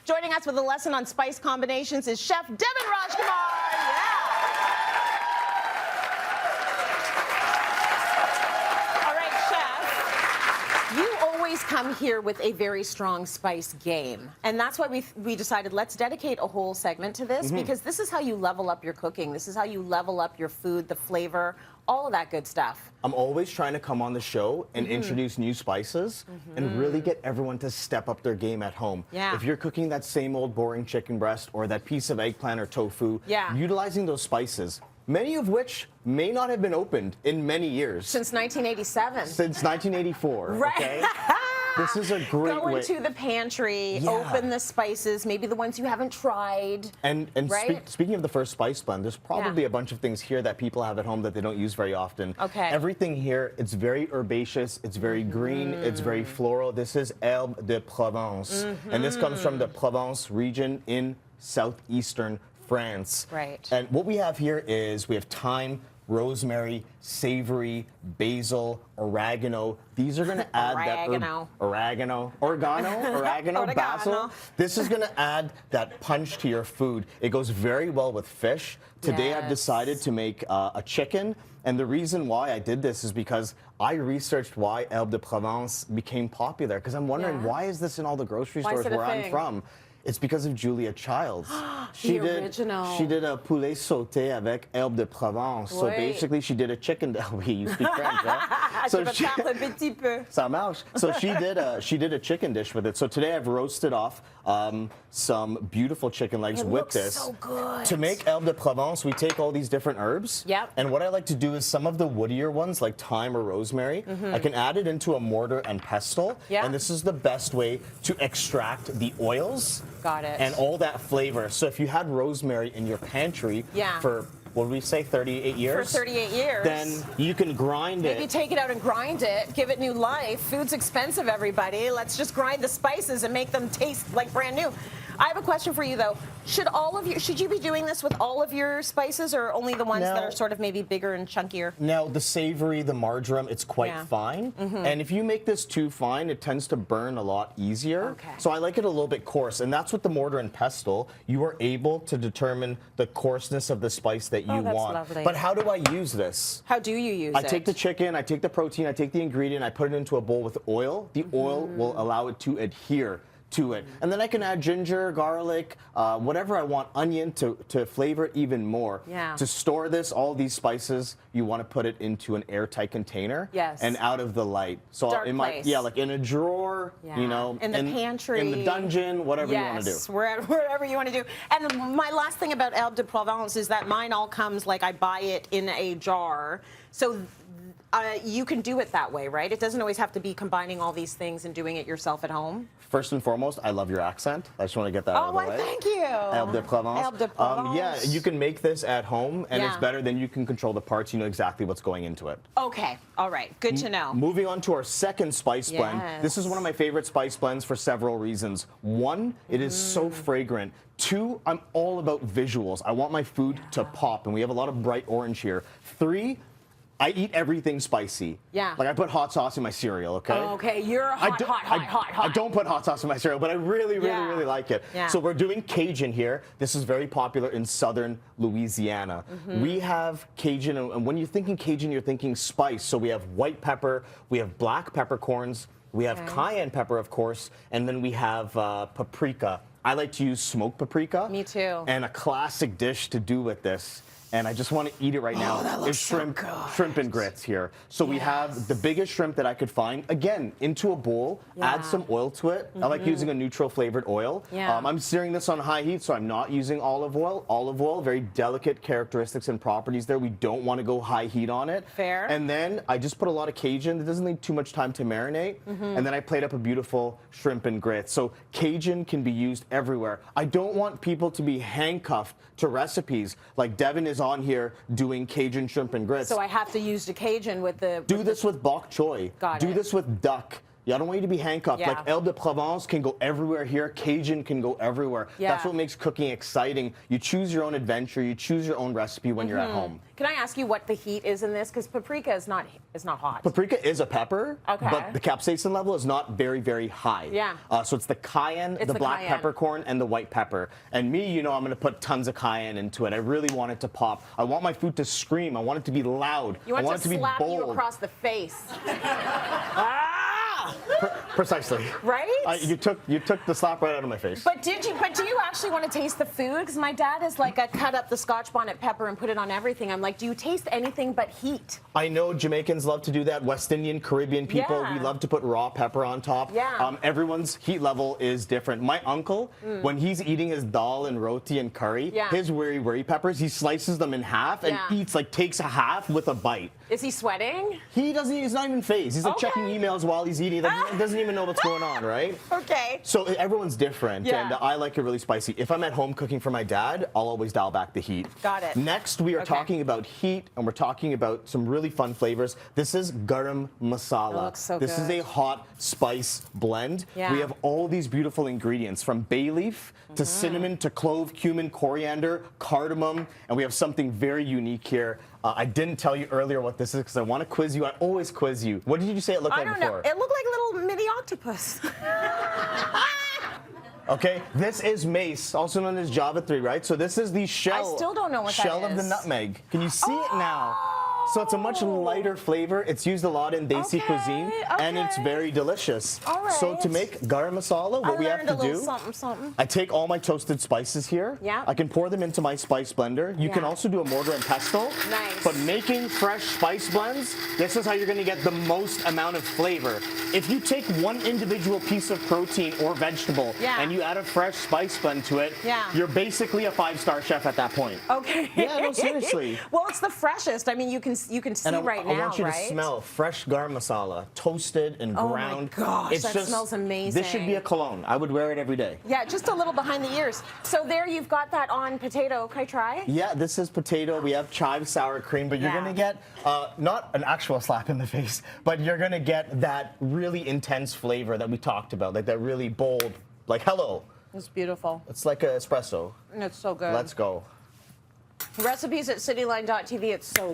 Joining us with a lesson on spice combinations is Chef Devan Rajkumar. Come here with a very strong spice game, and that's why we decided let's dedicate a whole segment to this, because this is how you level up your cooking. This is how you level up your food, the flavor, all of that good stuff. I'm always trying to come on the show and introduce new spices and really get everyone to step up their game at home. Yeah. If you're cooking that same old boring chicken breast or that piece of eggplant or tofu, utilizing those spices, many of which may not have been opened in many years. Since 1987. Since 1984. Right. Okay? This is a great way. Go into the pantry, open the spices, maybe the ones you haven't tried. And speaking of the first spice blend, there's probably a bunch of things here that people have at home that they don't use very often. Okay. Everything here, it's very herbaceous, it's very green, it's very floral. This is Herbe de Provence. And this comes from the Provence region in southeastern France. Right. And what we have here is we have thyme, rosemary, savory, basil, oregano. These are going to add oregano, basil. This is going to add that punch to your food. It goes very well with fish. Today I've decided to make a chicken. And the reason why I did this is because I researched why Herbe de Provence became popular. Because I'm wondering, why is this in all the grocery stores where I'm from? It's because of Julia Childs. She did a poulet sauté avec herbe de Provence. So basically, she did a chicken. You speak French, right? So ça marche. So she did a chicken dish with it. So today I've roasted off some beautiful chicken legs with this. So good. To make herbe de Provence, we take all these different herbs. Yep. And what I like to do is some of the woodier ones, like thyme or rosemary, I can add it into a mortar and pestle. And this is the best way to extract the oils. Got it. And all that flavor. So if you had rosemary in your pantry for, what did we say, 38 years? For 38 years. Then you can grind it. Maybe take it out and grind it, give it new life. Food's expensive, everybody. Let's just grind the spices and make them taste like brand new. I have a question for you, though. Should you be doing this with all of your spices, or only the ones that are sort of maybe bigger and chunkier? Now, the savory, the marjoram, it's quite fine. And if you make this too fine, it tends to burn a lot easier. Okay. So I like it a little bit coarse. And that's with the mortar and pestle. You are able to determine the coarseness of the spice that you want. Lovely. But how do I use this? How do you use it? I take the chicken, I take the protein, I take the ingredient, I put it into a bowl with oil. The oil will allow it to adhere to it. And then I can add ginger, garlic, whatever I want, onion to flavor it even more. Yeah. To store this, all these spices, you want to put it into an airtight container. Yes. And out of the light. So Dark place. Like in a drawer, you know. In the pantry. In the dungeon, whatever you want to do. Yes, wherever you want to do. And my last thing about Herbe de Provence is that mine all comes, like I buy it in a jar. So you can do it that way, right? It doesn't always have to be combining all these things and doing it yourself at home. First and foremost, I love your accent. I just want to get that out of the way. Oh, thank you. Herbe de Provence. Herbe de Provence. Yeah, you can make this at home, and it's better than you can control the parts. You know exactly what's going into it. Okay. All right. Good to know. Moving on to our second spice blend. This is one of my favorite spice blends for several reasons. One, it is so fragrant. Two, I'm all about visuals. I want my food to pop, and we have a lot of bright orange here. Three, I eat everything spicy. Yeah. Like I put hot sauce in my cereal, okay? Oh, okay, you're hot. I don't put hot sauce in my cereal, but I really like it. Yeah. So we're doing Cajun here. This is very popular in southern Louisiana. We have Cajun, and when you're thinking Cajun, you're thinking spice. So we have white pepper, we have black peppercorns, we have cayenne pepper, of course, and then we have paprika. I like to use smoked paprika. Me too. And a classic dish to do with this, and I just want to eat it right now, is shrimp and grits here. So we have the biggest shrimp that I could find. Again, into a bowl, add some oil to it. I like using a neutral flavored oil. I'm searing this on high heat, so I'm not using olive oil. Olive oil, very delicate characteristics and properties there. We don't want to go high heat on it. Fair. And then I just put a lot of Cajun. It doesn't need too much time to marinate. And then I plate up a beautiful shrimp and grits. So Cajun can be used everywhere. I don't want people to be handcuffed to recipes like Devin is on here doing Cajun shrimp and grits. So I have to use the Cajun with the... Do this with bok choy. Got it. Do this with duck. Yeah, I don't want you to be handcuffed. Yeah. Like Herbe de Provence can go everywhere here. Cajun can go everywhere. Yeah. That's what makes cooking exciting. You choose your own adventure. You choose your own recipe when you're at home. Can I ask you what the heat is in this? Because paprika is not hot. Paprika is a pepper, Okay. but the capsaicin level is not very, very high. Yeah. So it's the cayenne, It's the the black cayenne. peppercorn, and the white pepper. And me, you know, I'm going to put tons of cayenne into it. I really want it to pop. I want my food to scream. I want it to be loud. You want I want to it to be slap bold. you across the face. Precisely. Right? You took the slap right out of my face. But do you actually want to taste the food? Because my dad is like a cut up the Scotch bonnet pepper and put it on everything. I'm like, do you taste anything but heat? I know Jamaicans love to do that. West Indian, Caribbean people, Yeah. we love to put raw pepper on top. Yeah. Everyone's heat level is different. My uncle, when he's eating his dal and roti and curry, Yeah. his wiri peppers, he slices them in half and Yeah. takes a half with a bite. Is he sweating? He's not even phased. He's like Okay. checking emails while he's eating. He doesn't even know what's going on, right? Okay. So everyone's different, Yeah. and I like it really spicy. If I'm at home cooking for my dad, I'll always dial back the heat. Got it. Next, we are Okay. talking about heat, and we're talking about some really fun flavors. This is garam masala. It looks so This is good. a hot spice blend. Yeah. We have all these beautiful ingredients, from bay leaf to cinnamon to clove, cumin, coriander, cardamom, and we have something very unique here. I didn't tell you earlier what this is because I want to quiz you. I always quiz you. What did you say it looked I like don't before? know. It looked like a little mini octopus. Okay, this is mace, also known as Java 3, right? So this is the shell. I still don't know what that shell of the is. nutmeg. Can you see it now? So it's a much lighter flavor. It's used a lot in Desi cuisine, and it's okay. very delicious. All So to right. make garam masala, what we have to I learned a little do, something, something. I take all my toasted spices here. Yeah. I can pour them into my spice blender. You can Yeah. also do a mortar and pestle. Nice. But making fresh spice blends, this is how you're going to get the most amount of flavor. If you take one individual piece of protein or vegetable Yeah. and you add a fresh spice blend to it, Yeah. you're basically a 5-star chef at that point. Okay. Yeah, no, seriously. Well, it's the freshest. I mean, you can see And right now, I want you right? to smell fresh garam masala, toasted and Oh my ground. gosh, that smells amazing. This should be a cologne. I would wear it every day. Yeah, just a little behind the ears. So there you've got that on potato. Can I try? Yeah, this is potato. We have chive sour cream, but you're Yeah. going to get not an actual slap in the face, but you're going to get that really intense flavor that we talked about, like that really bold, like hello. It's beautiful. It's like an espresso. It's so good. Let's go. Recipes at cityline.tv. It's so